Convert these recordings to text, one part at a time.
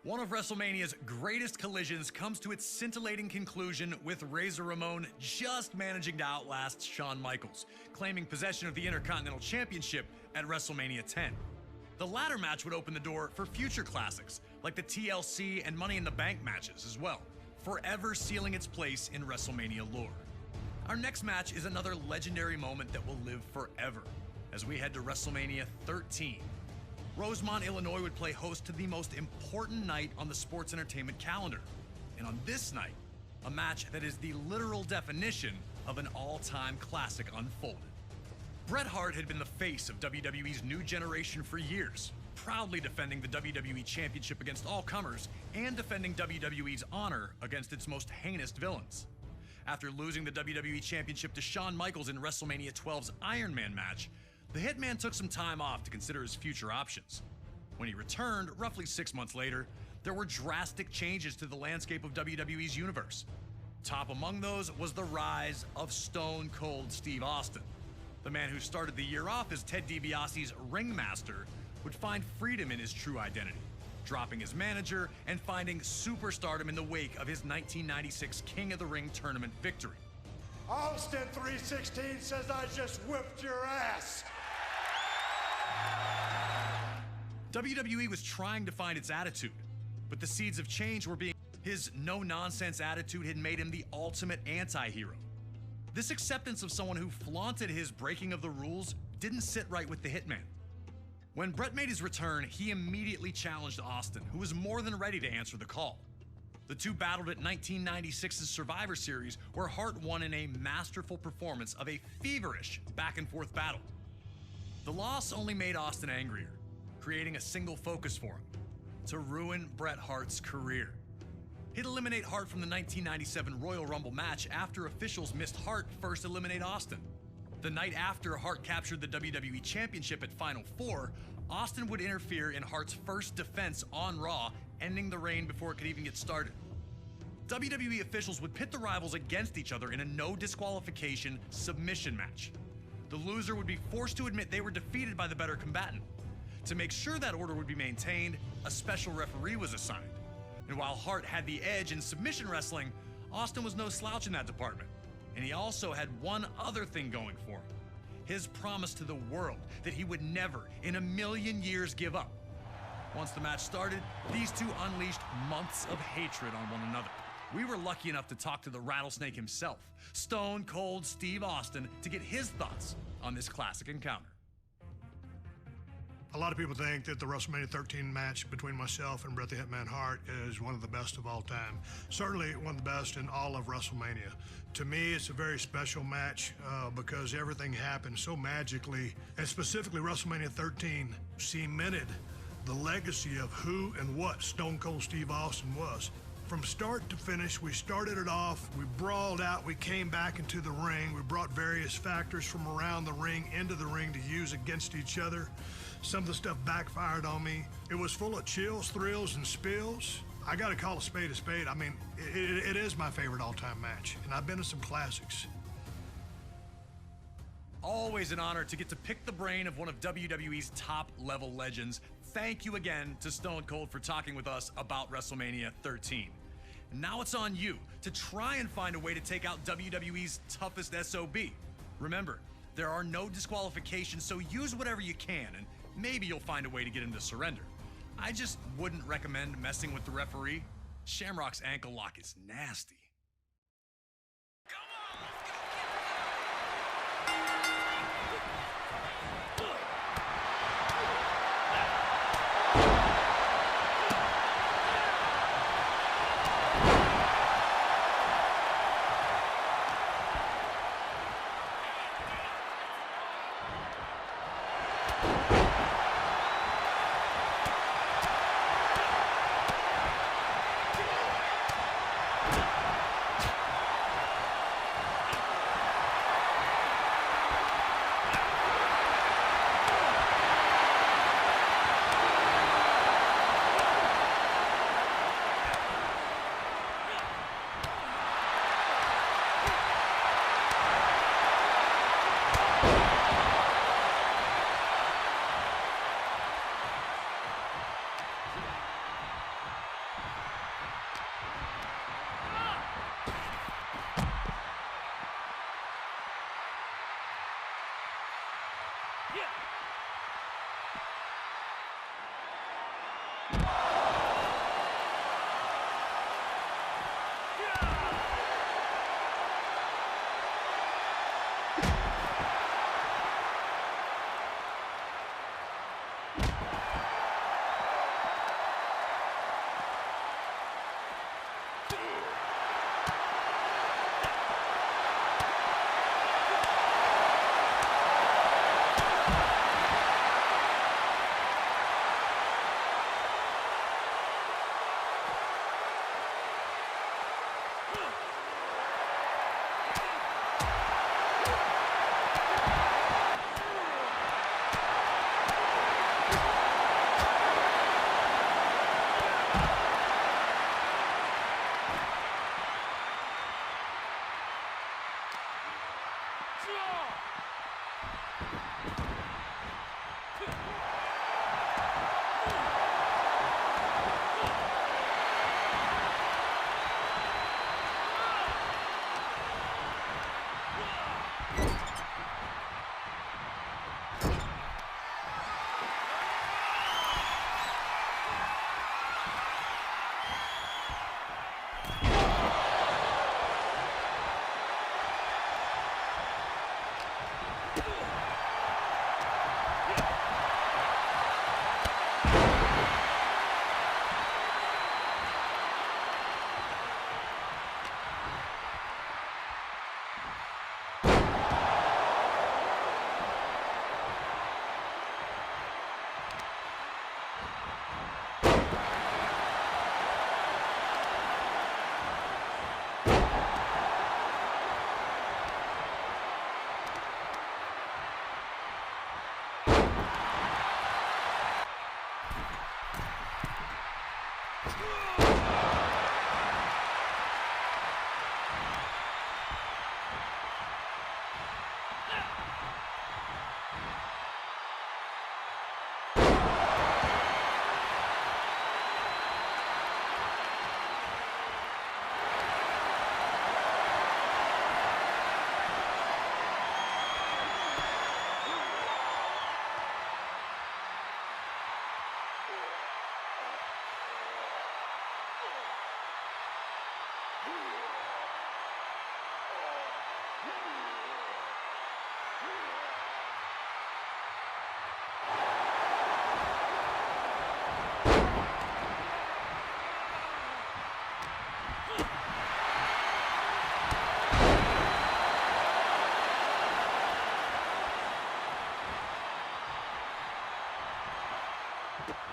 One of WrestleMania's greatest collisions comes to its scintillating conclusion with Razor Ramon just managing to outlast Shawn Michaels, claiming possession of the Intercontinental Championship at WrestleMania 10. The latter match would open the door for future classics, like the TLC and Money in the Bank matches as well, forever sealing its place in WrestleMania lore. Our next match is another legendary moment that will live forever, as we head to WrestleMania 13. Rosemont, Illinois would play host to the most important night on the sports entertainment calendar. And on this night, a match that is the literal definition of an all-time classic unfolded. Bret Hart had been the face of WWE's new generation for years, proudly defending the WWE Championship against all comers and defending WWE's honor against its most heinous villains. After losing the WWE Championship to Shawn Michaels in WrestleMania 12's Iron Man match, the Hitman took some time off to consider his future options. When he returned, roughly 6 months later, there were drastic changes to the landscape of WWE's universe. Top among those was the rise of Stone Cold Steve Austin. The man who started the year off as Ted DiBiase's ringmaster would find freedom in his true identity, dropping his manager and finding superstardom in the wake of his 1996 King of the Ring tournament victory. Austin 316 says I just whipped your ass. WWE was trying to find its attitude, but the seeds of change were being... His no-nonsense attitude had made him the ultimate anti-hero. This acceptance of someone who flaunted his breaking of the rules didn't sit right with the Hitman. When Bret made his return, he immediately challenged Austin, who was more than ready to answer the call. The two battled at 1996's Survivor Series, where Hart won in a masterful performance of a feverish back-and-forth battle. The loss only made Austin angrier, creating a single focus for him: to ruin Bret Hart's career. He'd eliminate Hart from the 1997 Royal Rumble match after officials missed Hart first eliminate Austin. The night after Hart captured the WWE Championship at Final Four, Austin would interfere in Hart's first defense on Raw, ending the reign before it could even get started. WWE officials would pit the rivals against each other in a no disqualification submission match. The loser would be forced to admit they were defeated by the better combatant. To make sure that order would be maintained, a special referee was assigned. And while Hart had the edge in submission wrestling, Austin was no slouch in that department. And he also had one other thing going for him: his promise to the world that he would never in a million years give up. Once the match started, these two unleashed months of hatred on one another. We were lucky enough to talk to the Rattlesnake himself, Stone Cold Steve Austin, to get his thoughts on this classic encounter. A lot of people think that the WrestleMania 13 match between myself and Bret the Hitman Hart is one of the best of all time. Certainly one of the best in all of WrestleMania. To me, it's a very special match because everything happened so magically, and specifically WrestleMania 13 cemented the legacy of who and what Stone Cold Steve Austin was. From start to finish, we started it off, we brawled out, we came back into the ring, we brought various factors from around the ring into the ring to use against each other. Some of the stuff backfired on me. It was full of chills, thrills, and spills. I gotta call a spade a spade. I mean, it is my favorite all-time match, and I've been to some classics. Always an honor to get to pick the brain of one of WWE's top-level legends. Thank you again to Stone Cold for talking with us about WrestleMania 13. Now it's on you to try and find a way to take out WWE's toughest SOB. Remember, there are no disqualifications, so use whatever you can, and maybe you'll find a way to get him to surrender. I just wouldn't recommend messing with the referee. Shamrock's ankle lock is nasty.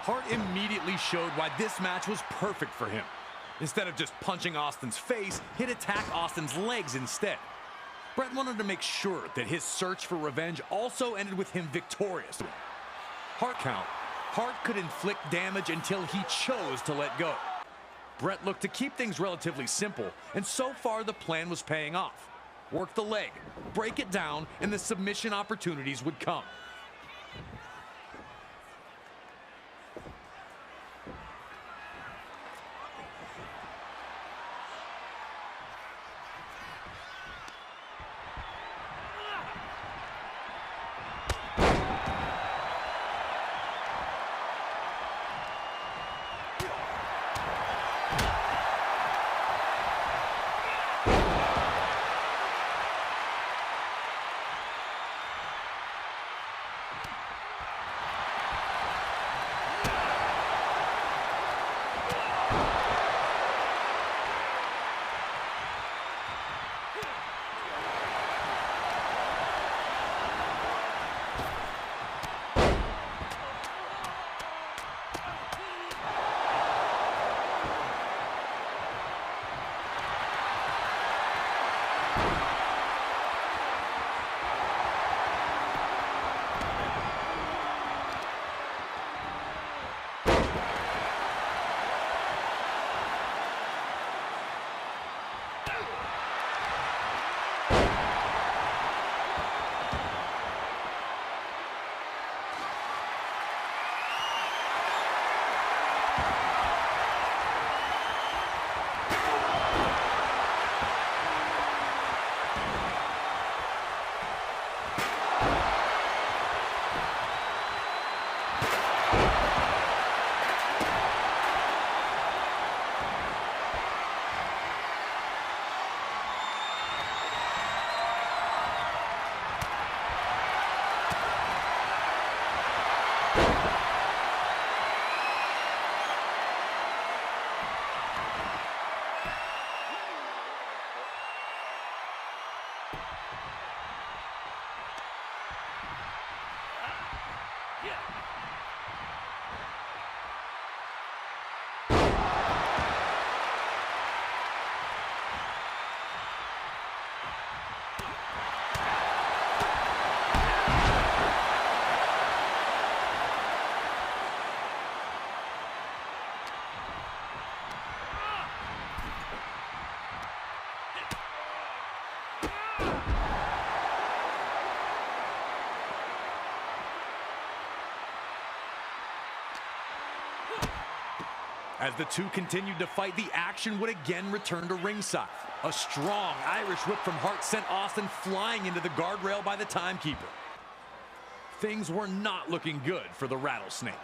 Hart immediately showed why this match was perfect for him. Instead of just punching Austin's face, he'd attack Austin's legs instead. Bret wanted to make sure that his search for revenge also ended with him victorious. Hart count. Hart could inflict damage until he chose to let go. Bret looked to keep things relatively simple, and so far the plan was paying off. Work the leg, break it down, and the submission opportunities would come. As the two continued to fight, the action would again return to ringside. A strong Irish whip from Hart sent Austin flying into the guardrail by the timekeeper. Things were not looking good for the Rattlesnake.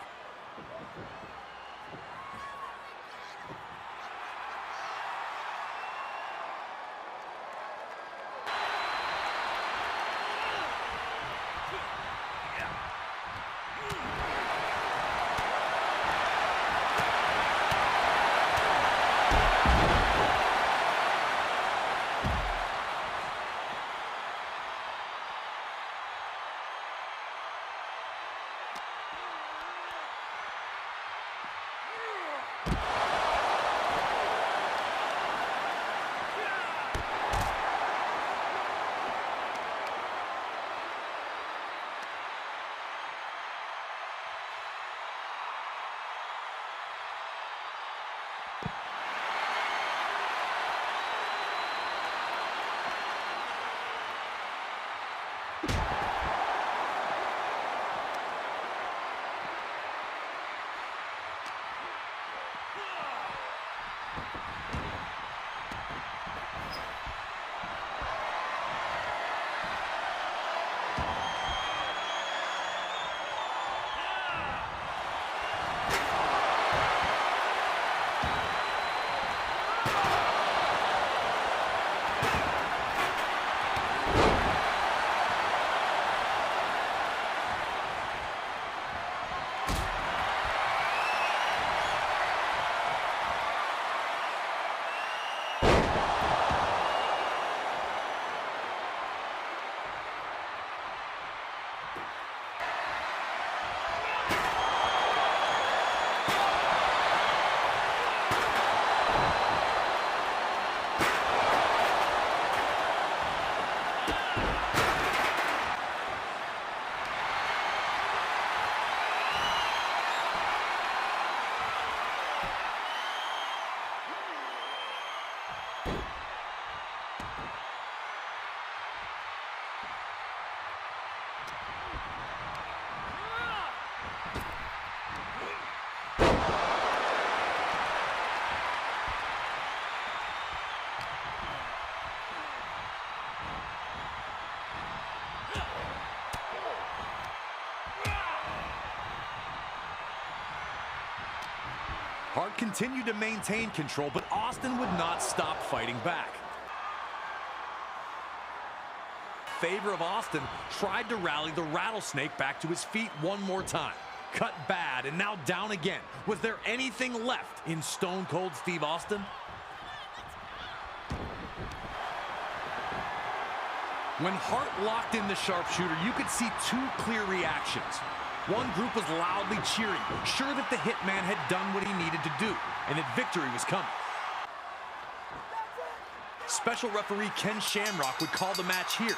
Hart continued to maintain control, but Austin would not stop fighting back. Favor of Austin tried to rally the Rattlesnake back to his feet one more time. Cut bad and now down again. Was there anything left in Stone Cold Steve Austin? When Hart locked in the sharpshooter, you could see two clear reactions. One group was loudly cheering, sure that the Hitman had done what he needed to do, and that victory was coming. Special referee Ken Shamrock would call the match here.